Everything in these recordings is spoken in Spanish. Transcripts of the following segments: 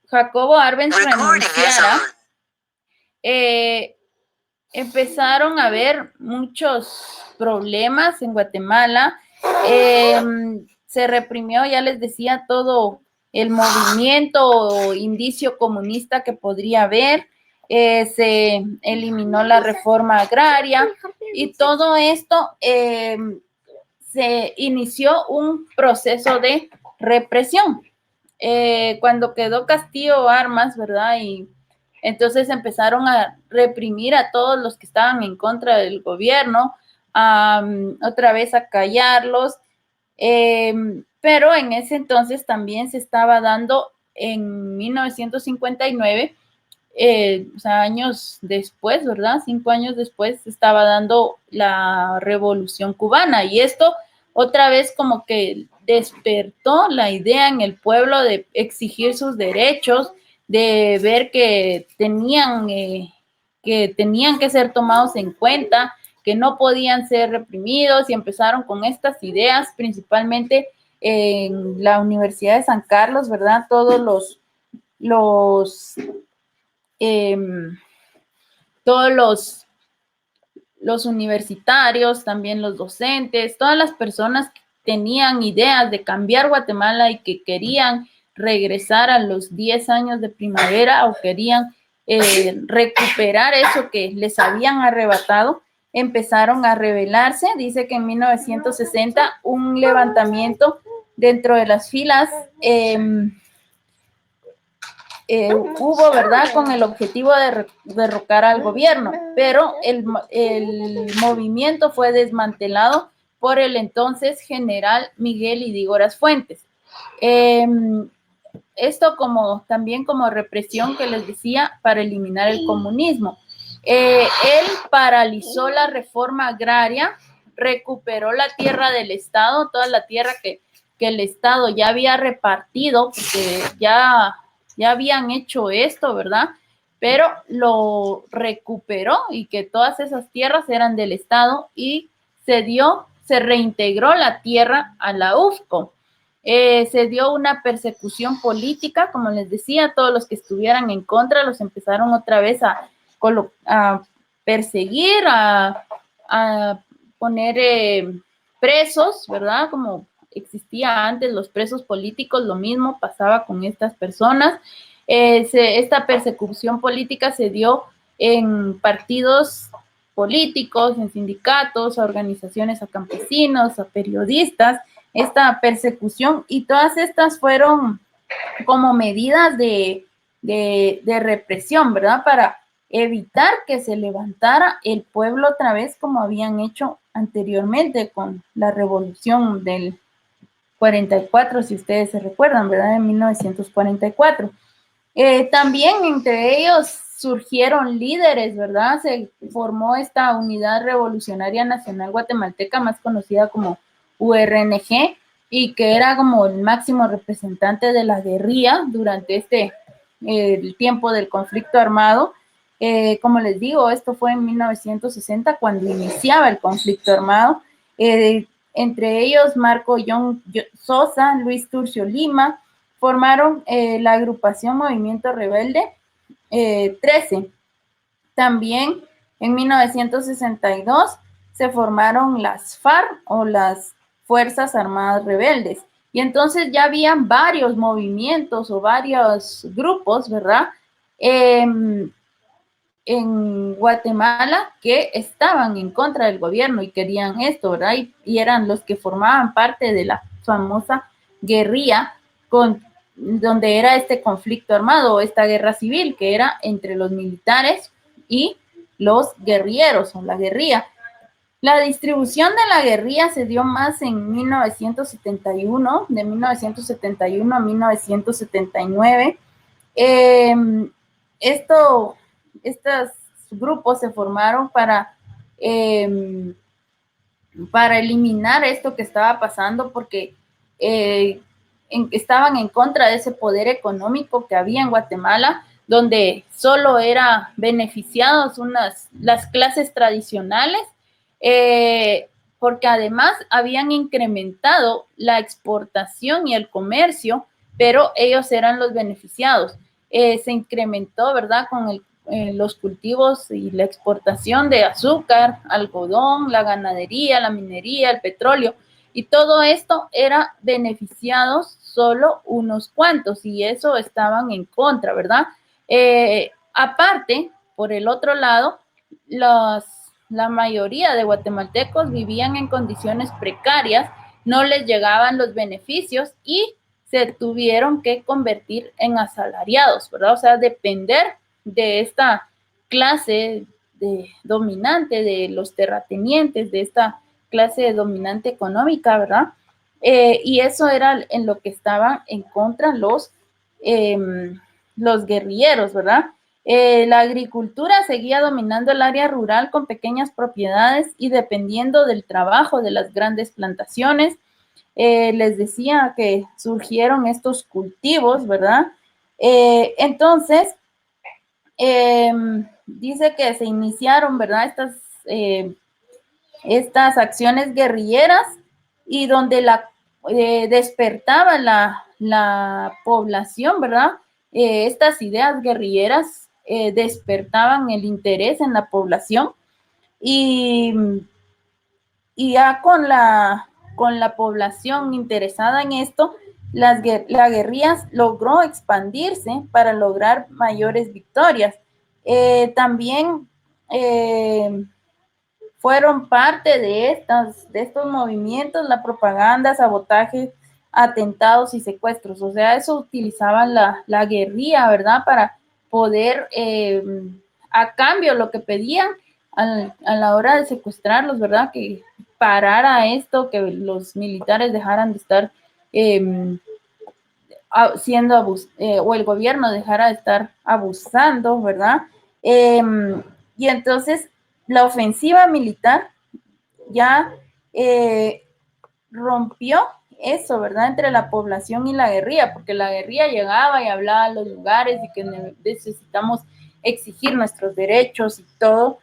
Jacobo Arbenz renunciara, empezaron a haber muchos problemas en Guatemala. Se reprimió, ya les decía, todo el movimiento o indicio comunista que podría haber. Se eliminó la reforma agraria y todo esto se inició un proceso de represión. Cuando quedó Castillo Armas, ¿verdad? Y entonces empezaron a reprimir a todos los que estaban en contra del gobierno, otra vez a callarlos, pero en ese entonces también se estaba dando en 1959, o sea, años después, ¿verdad? 5 años después se estaba dando la Revolución Cubana y esto otra vez como que despertó la idea en el pueblo de exigir sus derechos, de ver que tenían que ser tomados en cuenta, que no podían ser reprimidos y empezaron con estas ideas, principalmente en la Universidad de San Carlos, ¿verdad? Todos todos los universitarios, también los docentes, todas las personas que tenían ideas de cambiar Guatemala y que querían regresar a los 10 años de primavera o querían recuperar eso que les habían arrebatado, empezaron a rebelarse. Dice que en 1960 un levantamiento dentro de las filas hubo, ¿verdad?, con el objetivo de derrocar al gobierno, pero el movimiento fue desmantelado por el entonces general Miguel Ydígoras Fuentes. Esto también como represión que les decía para eliminar el comunismo. Él paralizó la reforma agraria, recuperó la tierra del Estado, toda la tierra que el Estado ya había repartido, porque ya habían hecho esto, ¿verdad? Pero lo recuperó y que todas esas tierras eran del Estado y se reintegró la tierra a la UFCO. Se dio una persecución política, como les decía, todos los que estuvieran en contra los empezaron otra vez a perseguir, a poner presos, ¿verdad? Como existía antes los presos políticos, lo mismo pasaba con estas personas. Esta persecución política se dio en partidos políticos, en sindicatos, a organizaciones, a campesinos, a periodistas, esta persecución, y todas estas fueron como medidas de represión, ¿verdad? Para evitar que se levantara el pueblo otra vez como habían hecho anteriormente con la revolución del 44, si ustedes se recuerdan, ¿verdad? En 1944. También entre ellos surgieron líderes, ¿verdad? Se formó esta Unidad Revolucionaria Nacional Guatemalteca, más conocida como URNG, y que era como el máximo representante de la guerrilla durante el tiempo del conflicto armado. Como les digo, esto fue en 1960 cuando iniciaba el conflicto armado. Entre ellos Marco John Sosa, Luis Turcio Lima, formaron la agrupación Movimiento Rebelde 13. También en 1962 se formaron las FARC o las Fuerzas Armadas Rebeldes. Y entonces ya habían varios movimientos o varios grupos, ¿verdad? En Guatemala que estaban en contra del gobierno y querían esto, ¿verdad? Y eran los que formaban parte de la famosa guerrilla donde era este conflicto armado, esta guerra civil que era entre los militares y los guerrilleros o la guerrilla. La distribución de la guerrilla se dio más en 1971, de 1971 a 1979. Estos grupos se formaron para eliminar esto que estaba pasando porque estaban en contra de ese poder económico que había en Guatemala, donde solo eran beneficiados las clases tradicionales, porque además habían incrementado la exportación y el comercio, pero ellos eran los beneficiados. se incrementó, ¿verdad? Con los cultivos y la exportación de azúcar, algodón, la ganadería, la minería, el petróleo, y todo esto era beneficiados solo unos cuantos, y eso estaban en contra, ¿verdad? Aparte, por el otro lado, la mayoría de guatemaltecos vivían en condiciones precarias, no les llegaban los beneficios y se tuvieron que convertir en asalariados, ¿verdad? O sea, depender de esta clase dominante, de los terratenientes, de esta clase dominante económica, ¿verdad? Y eso era en lo que estaban en contra los guerrilleros, ¿verdad? La agricultura seguía dominando el área rural con pequeñas propiedades y dependiendo del trabajo de las grandes plantaciones. Les decía que surgieron estos cultivos, ¿verdad? Entonces, dice que se iniciaron, ¿verdad? Estas acciones guerrilleras y donde despertaba la población, ¿verdad? Estas ideas guerrilleras despertaban el interés en la población y, y ya con la población interesada en esto, la guerrilla logró expandirse para lograr mayores victorias. También fueron parte de estos movimientos la propaganda, sabotaje, atentados y secuestros. O sea, eso utilizaban la guerrilla, ¿verdad? Para poder, a cambio, lo que pedían a la hora de secuestrarlos, ¿verdad? Que parara esto, que los militares dejaran de estar siendo o el gobierno dejara de estar abusando, ¿verdad? Y entonces la ofensiva militar ya rompió eso, ¿verdad? Entre la población y la guerrilla, porque la guerrilla llegaba y hablaba a los lugares y que necesitamos exigir nuestros derechos y todo,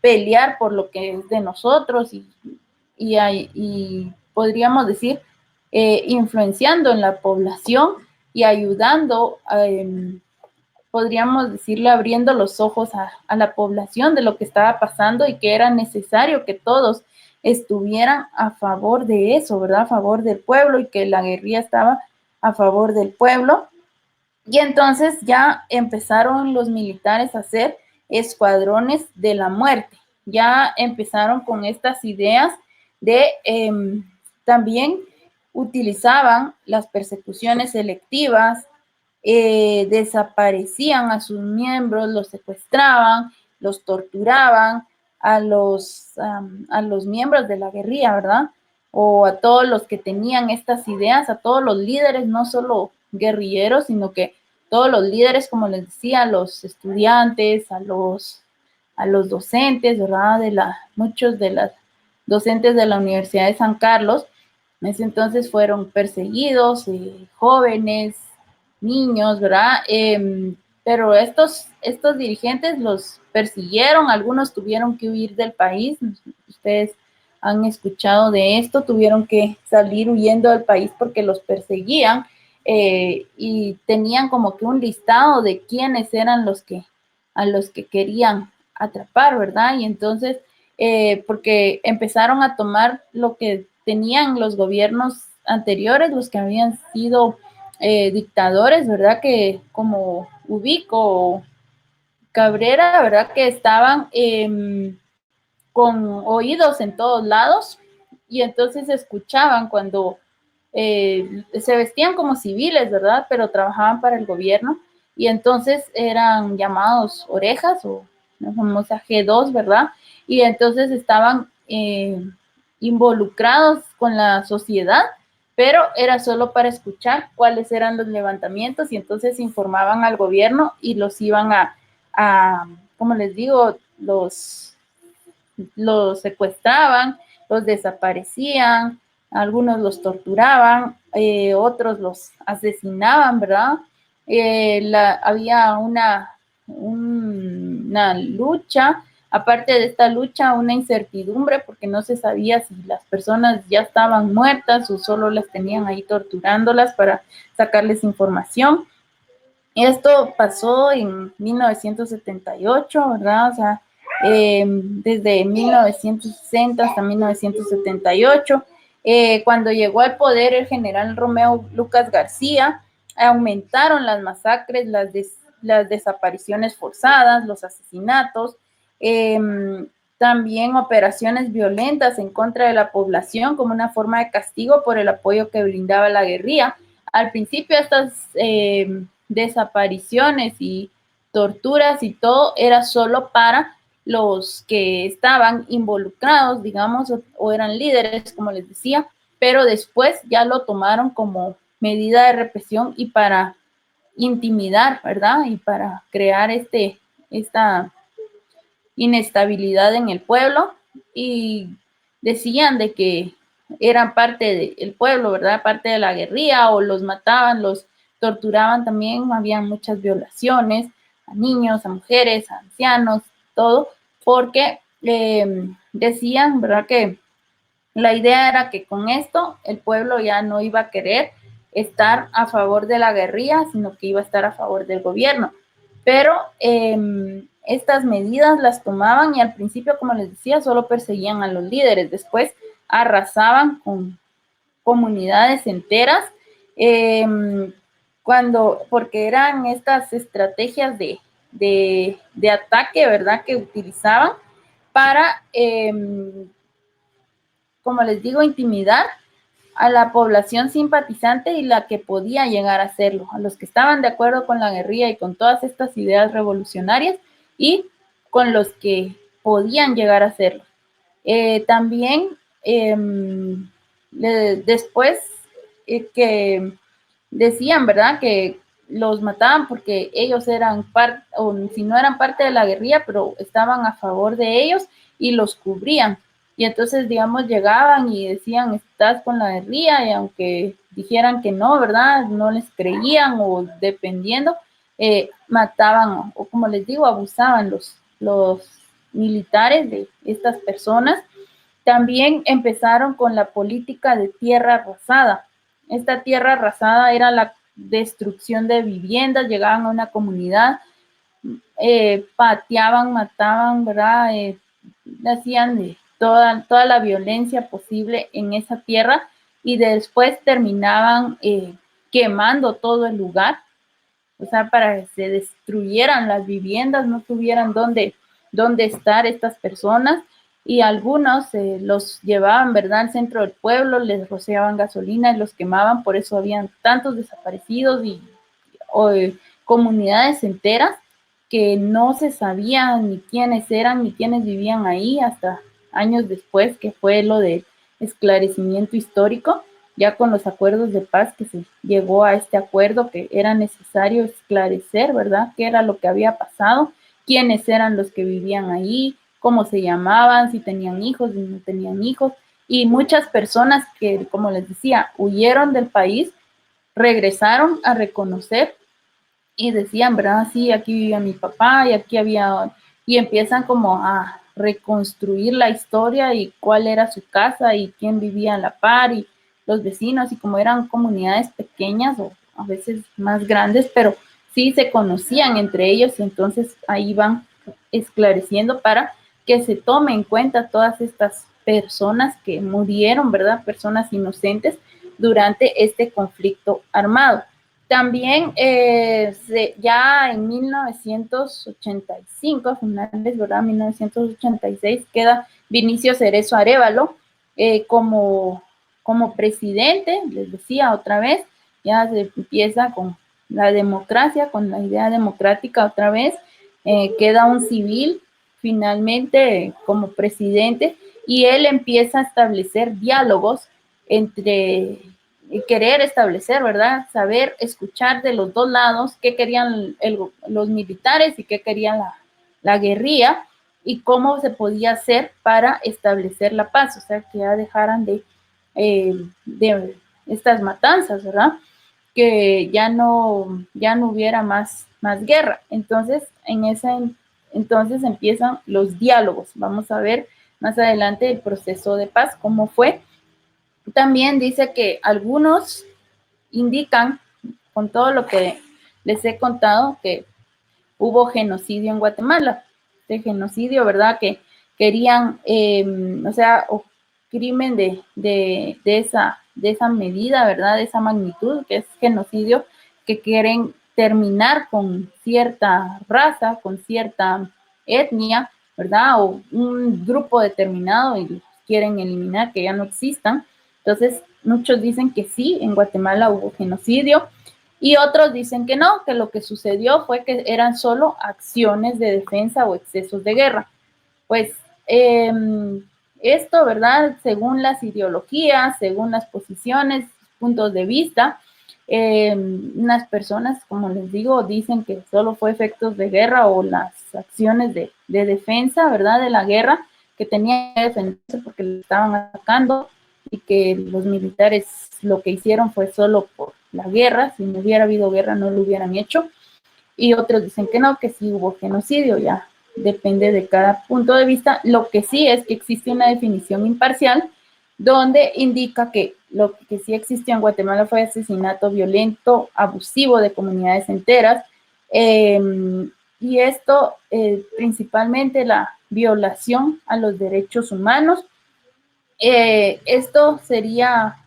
pelear por lo que es de nosotros y podríamos decir, influenciando en la población y ayudando, podríamos decirle, abriendo los ojos a la población de lo que estaba pasando y que era necesario que todos estuvieran a favor de eso, ¿verdad? A favor del pueblo y que la guerrilla estaba a favor del pueblo. Y entonces ya empezaron los militares a hacer escuadrones de la muerte. Ya empezaron con estas ideas de también utilizaban las persecuciones selectivas, desaparecían a sus miembros, los secuestraban, los torturaban a los miembros de la guerrilla, ¿verdad? O a todos los que tenían estas ideas, a todos los líderes, no solo guerrilleros, sino que todos los líderes, como les decía, a los estudiantes, a los docentes, ¿verdad? Muchos de las docentes de la Universidad de San Carlos, en ese entonces fueron perseguidos, jóvenes, niños, ¿verdad? Pero estos dirigentes los persiguieron, algunos tuvieron que huir del país, ustedes han escuchado de esto, tuvieron que salir huyendo del país porque los perseguían y tenían como que un listado de quiénes eran a los que querían atrapar, ¿verdad? Y entonces, porque empezaron a tomar lo que tenían los gobiernos anteriores, los que habían sido dictadores, ¿verdad? Que como Ubico, Cabrera, ¿verdad? Que estaban con oídos en todos lados y entonces escuchaban cuando se vestían como civiles, ¿verdad? Pero trabajaban para el gobierno y entonces eran llamados orejas o la famosa G2, ¿verdad? Y entonces estaban involucrados con la sociedad, pero era solo para escuchar cuáles eran los levantamientos y entonces informaban al gobierno y los iban como les digo, los secuestraban, los desaparecían, algunos los torturaban, otros los asesinaban, ¿verdad? Había una lucha, aparte de esta lucha, una incertidumbre porque no se sabía si las personas ya estaban muertas o solo las tenían ahí torturándolas para sacarles información. Esto pasó en 1978, ¿verdad? O sea, desde 1960 hasta 1978, cuando llegó al poder el general Romeo Lucas García, aumentaron las masacres, las desapariciones forzadas, los asesinatos, eh, también operaciones violentas en contra de la población como una forma de castigo por el apoyo que brindaba la guerrilla. Al principio estas desapariciones y torturas y todo era solo para los que estaban involucrados, digamos, o eran líderes, como les decía, pero después ya lo tomaron como medida de represión y para intimidar, ¿verdad? Y para crear esta inestabilidad en el pueblo y decían de que eran parte del pueblo, ¿verdad? Parte de la guerrilla o los mataban, los torturaban también, habían muchas violaciones a niños, a mujeres, a ancianos, todo, porque decían, ¿verdad? Que la idea era que con esto el pueblo ya no iba a querer estar a favor de la guerrilla, sino que iba a estar a favor del gobierno. Pero estas medidas las tomaban y al principio, como les decía, solo perseguían a los líderes, después arrasaban con comunidades enteras, eh, porque eran estas estrategias de ataque, ¿verdad?, que utilizaban para como les digo, intimidar a la población simpatizante y la que podía llegar a hacerlo, a los que estaban de acuerdo con la guerrilla y con todas estas ideas revolucionarias y con los que podían llegar a hacerlo. También después que decían, ¿verdad?, que los mataban porque ellos eran parte, o si no eran parte de la guerrilla, pero estaban a favor de ellos y los cubrían. Y entonces, digamos, llegaban y decían, estás con la guerrilla, y aunque dijeran que no, ¿verdad? No les creían o dependiendo, mataban o como les digo, abusaban los militares de estas personas. También empezaron con la política de tierra arrasada. Esta tierra arrasada era la destrucción de viviendas, llegaban a una comunidad, pateaban, mataban, ¿verdad? Hacían de toda la violencia posible en esa tierra y después terminaban quemando todo el lugar, o sea, para que se destruyeran las viviendas, no tuvieran dónde estar estas personas y algunos los llevaban, ¿verdad?, al centro del pueblo, les rociaban gasolina y los quemaban, por eso habían tantos desaparecidos y o, comunidades enteras que no se sabía ni quiénes eran ni quiénes vivían ahí hasta años después, que fue lo del esclarecimiento histórico, ya con los acuerdos de paz que se llegó a este acuerdo que era necesario esclarecer, ¿verdad?, qué era lo que había pasado, quiénes eran los que vivían ahí, cómo se llamaban, si tenían hijos, si no tenían hijos, y muchas personas que, como les decía, huyeron del país, regresaron a reconocer y decían, ¿verdad? Sí, aquí vivía mi papá y aquí había, y empiezan como a reconstruir la historia y cuál era su casa y quién vivía a la par y los vecinos y como eran comunidades pequeñas o a veces más grandes, pero sí se conocían entre ellos y entonces ahí van esclareciendo para que se tome en cuenta todas estas personas que murieron, ¿verdad? Personas inocentes durante este conflicto armado. También ya en 1985, a finales, ¿verdad? 1986, queda Vinicio Cerezo Arévalo como presidente, les decía otra vez, ya se empieza con la democracia, con la idea democrática otra vez, queda un civil finalmente como presidente y él empieza a establecer diálogos entre querer establecer, ¿verdad? Saber escuchar de los dos lados qué querían los militares y qué querían la guerrilla y cómo se podía hacer para establecer la paz, o sea, que ya dejaran de estas matanzas, ¿verdad? Que ya no hubiera más guerra. Entonces, entonces empiezan los diálogos. Vamos a ver más adelante el proceso de paz, cómo fue. También dice que algunos indican, con todo lo que les he contado que hubo genocidio en Guatemala. Este genocidio, ¿verdad? Que querían, o crimen de esa medida, ¿verdad? De esa magnitud, que es genocidio, que quieren terminar con cierta raza, con cierta etnia, ¿verdad? O un grupo determinado y quieren eliminar, que ya no existan. Entonces, muchos dicen que sí, en Guatemala hubo genocidio, y otros dicen que no, que lo que sucedió fue que eran solo acciones de defensa o excesos de guerra. Pues esto, ¿verdad? Según las ideologías, según las posiciones, puntos de vista, unas personas, como les digo, dicen que solo fue efectos de guerra o las acciones de defensa, ¿verdad? De la guerra, que tenían que defenderse porque le estaban atacando, y que los militares lo que hicieron fue solo por la guerra. Si no hubiera habido guerra no lo hubieran hecho. Y otros dicen que no, que sí hubo genocidio, ya depende de cada punto de vista. Lo que sí es que existe una definición imparcial donde indica que lo que sí existió en Guatemala fue asesinato violento, abusivo de comunidades enteras, y esto principalmente la violación a los derechos humanos. Esto sería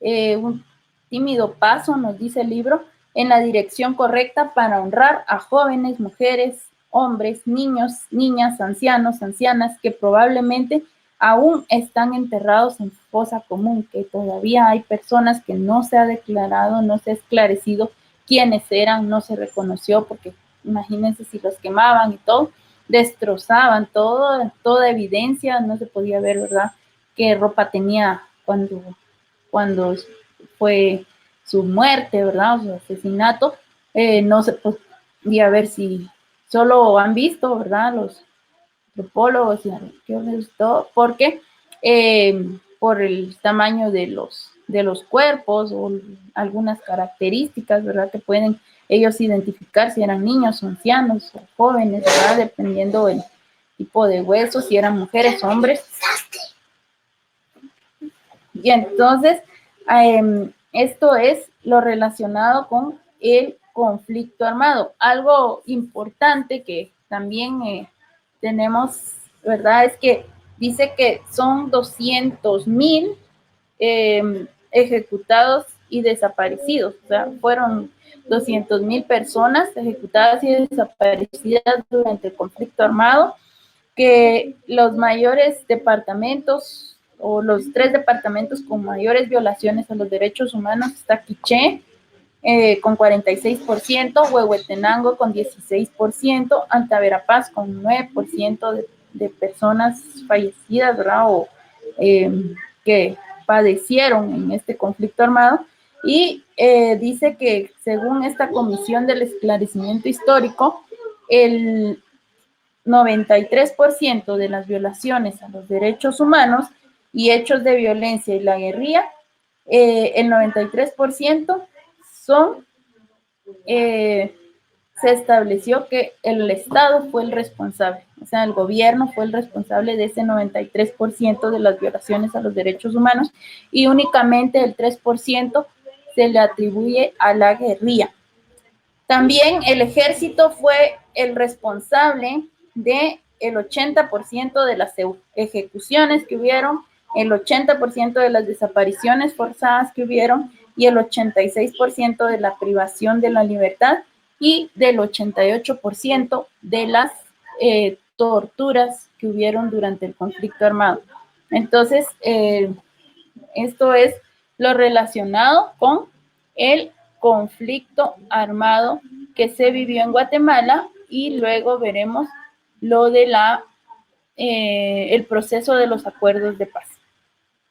un tímido paso, nos dice el libro, en la dirección correcta para honrar a jóvenes, mujeres, hombres, niños, niñas, ancianos, ancianas, que probablemente aún están enterrados en fosa común, que todavía hay personas que no se ha declarado, no se ha esclarecido quiénes eran, no se reconoció, porque imagínense si los quemaban y todo, destrozaban todo, toda evidencia, no se podía ver, ¿verdad?, qué ropa tenía cuando fue su muerte, ¿verdad? O su asesinato. No se podía ver si solo han visto, ¿verdad? Los antropólogos y arqueólogos, todo, porque por el tamaño de los cuerpos o algunas características, ¿verdad? Que pueden ellos identificar si eran niños o ancianos o jóvenes, ¿verdad? Dependiendo del tipo de huesos, si eran mujeres o hombres. Y entonces, esto es lo relacionado con el conflicto armado. Algo importante que también tenemos, ¿verdad? Es que dice que son 200,000 ejecutados y desaparecidos. O sea, fueron 200,000 personas ejecutadas y desaparecidas durante el conflicto armado, que los mayores departamentos o los 3 departamentos con mayores violaciones a los derechos humanos está Quiché, con 46%, Huehuetenango con 16%, Antaverapaz con 9% de personas fallecidas, ¿verdad? O que padecieron en este conflicto armado. Y dice que según esta Comisión del Esclarecimiento Histórico, el 93% de las violaciones a los derechos humanos y hechos de violencia y la guerrilla, el 93% son, se estableció que el Estado fue el responsable, o sea, el gobierno fue el responsable de ese 93% de las violaciones a los derechos humanos, y únicamente el 3% se le atribuye a la guerrilla. También el ejército fue el responsable de el 80% de las ejecuciones que hubieron, el 80% de las desapariciones forzadas que hubieron y el 86% de la privación de la libertad y del 88% de las torturas que hubieron durante el conflicto armado. Entonces, esto es lo relacionado con el conflicto armado que se vivió en Guatemala, y luego veremos lo de el proceso de los acuerdos de paz.